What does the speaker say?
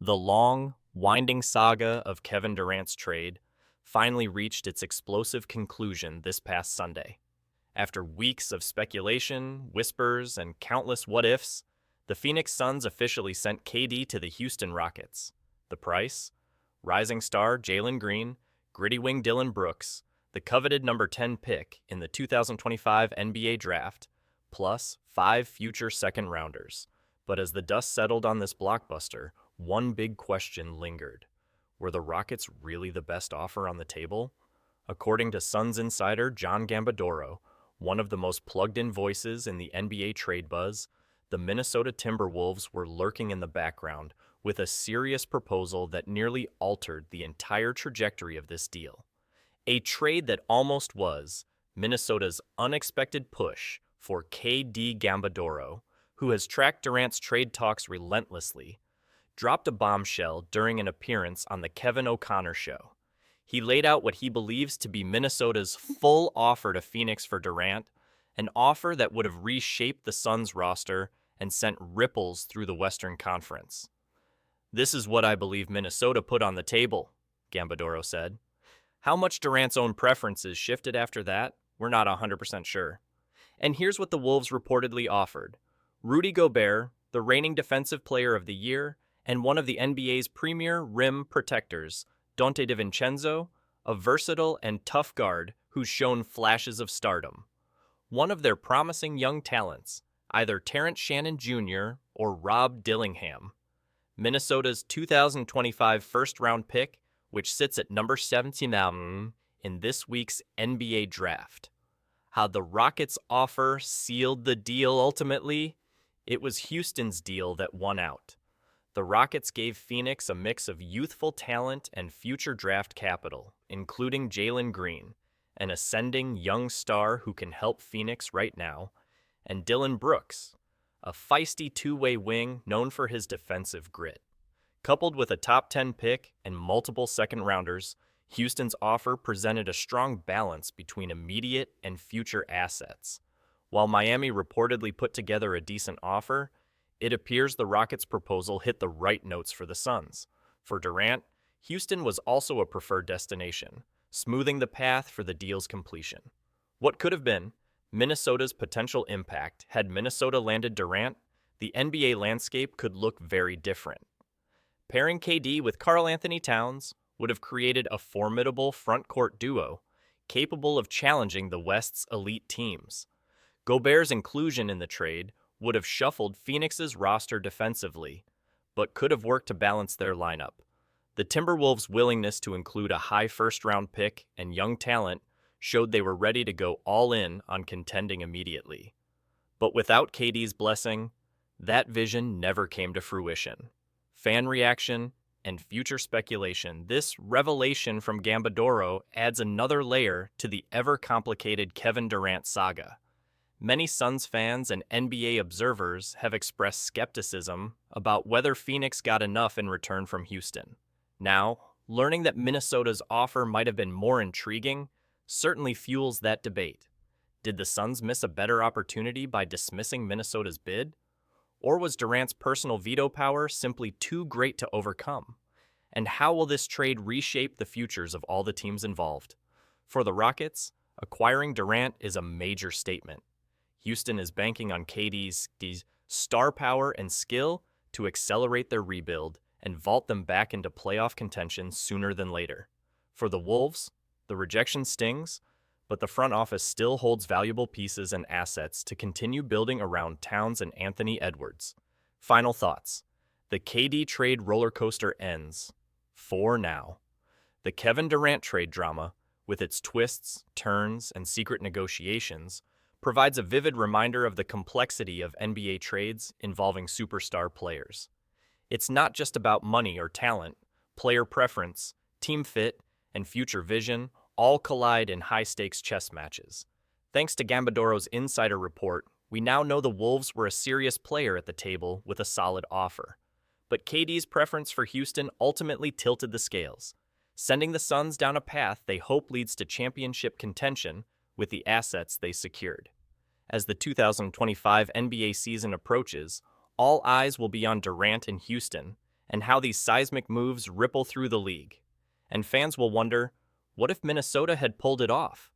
The long, winding saga of Kevin Durant's trade finally reached its explosive conclusion this past Sunday. After weeks of speculation, whispers, and countless what-ifs, the Phoenix Suns officially sent KD to the Houston Rockets. The price? Rising star Jalen Green, gritty wing Dillon Brooks, the coveted number 10 pick in the 2025 NBA Draft, plus 5 future second-rounders. But as the dust settled on this blockbuster, one big question lingered. Were the Rockets really the best offer on the table? According to Suns insider John Gambadoro, one of the most plugged-in voices in the NBA trade buzz, the Minnesota Timberwolves were lurking in the background with a serious proposal that nearly altered the entire trajectory of this deal. A trade that almost was Minnesota's unexpected push for KD Gambadoro, who has tracked Durant's trade talks relentlessly, dropped a bombshell during an appearance on the Kevin O'Connor Show. He laid out what he believes to be Minnesota's full offer to Phoenix for Durant, an offer that would have reshaped the Suns roster and sent ripples through the Western Conference. "This is what I believe Minnesota put on the table," Gambadoro said. How much Durant's own preferences shifted after that, we're not 100% sure. And here's what the Wolves reportedly offered. Rudy Gobert, the reigning Defensive Player of the Year, and one of the NBA's premier rim protectors, Donte DiVincenzo, a versatile and tough guard who's shown flashes of stardom. One of their promising young talents, either Terrence Shannon Jr. or Rob Dillingham. Minnesota's 2025 first-round pick, which sits at number 79 in this week's NBA Draft. How the Rockets' offer sealed the deal ultimately? It was Houston's deal that won out. The Rockets gave Phoenix a mix of youthful talent and future draft capital, including Jalen Green, an ascending young star who can help Phoenix right now, and Dillon Brooks, a feisty two-way wing known for his defensive grit. Coupled with a top 10 pick and multiple second-rounders, Houston's offer presented a strong balance between immediate and future assets. While Miami reportedly put together a decent offer, it appears the Rockets' proposal hit the right notes for the Suns. For Durant, Houston was also a preferred destination, smoothing the path for the deal's completion. What could have been Minnesota's potential impact had Minnesota landed Durant, the NBA landscape could look very different. Pairing KD with Karl-Anthony Towns would have created a formidable front-court duo, capable of challenging the West's elite teams. Gobert's inclusion in the trade would have shuffled Phoenix's roster defensively, but could have worked to balance their lineup. The Timberwolves' willingness to include a high first-round pick and young talent showed they were ready to go all in on contending immediately. But without KD's blessing, that vision never came to fruition. Fan reaction and future speculation, this revelation from Gambadoro adds another layer to the ever-complicated Kevin Durant saga. Many Suns fans and NBA observers have expressed skepticism about whether Phoenix got enough in return from Houston. Now, learning that Minnesota's offer might have been more intriguing certainly fuels that debate. Did the Suns miss a better opportunity by dismissing Minnesota's bid? Or was Durant's personal veto power simply too great to overcome? And how will this trade reshape the futures of all the teams involved? For the Rockets, acquiring Durant is a major statement. Houston is banking on KD's star power and skill to accelerate their rebuild and vault them back into playoff contention sooner than later. For the Wolves, the rejection stings, but the front office still holds valuable pieces and assets to continue building around Towns and Anthony Edwards. Final thoughts. The KD trade roller coaster ends. For now. The Kevin Durant trade drama, with its twists, turns, and secret negotiations, provides a vivid reminder of the complexity of NBA trades involving superstar players. It's not just about money or talent. Player preference, team fit, and future vision all collide in high-stakes chess matches. Thanks to Gambadoro's insider report, we now know the Wolves were a serious player at the table with a solid offer. But KD's preference for Houston ultimately tilted the scales, sending the Suns down a path they hope leads to championship contention with the assets they secured. As the 2025 NBA season approaches, all eyes will be on Durant in Houston, and how these seismic moves ripple through the league. And fans will wonder, what if Minnesota had pulled it off?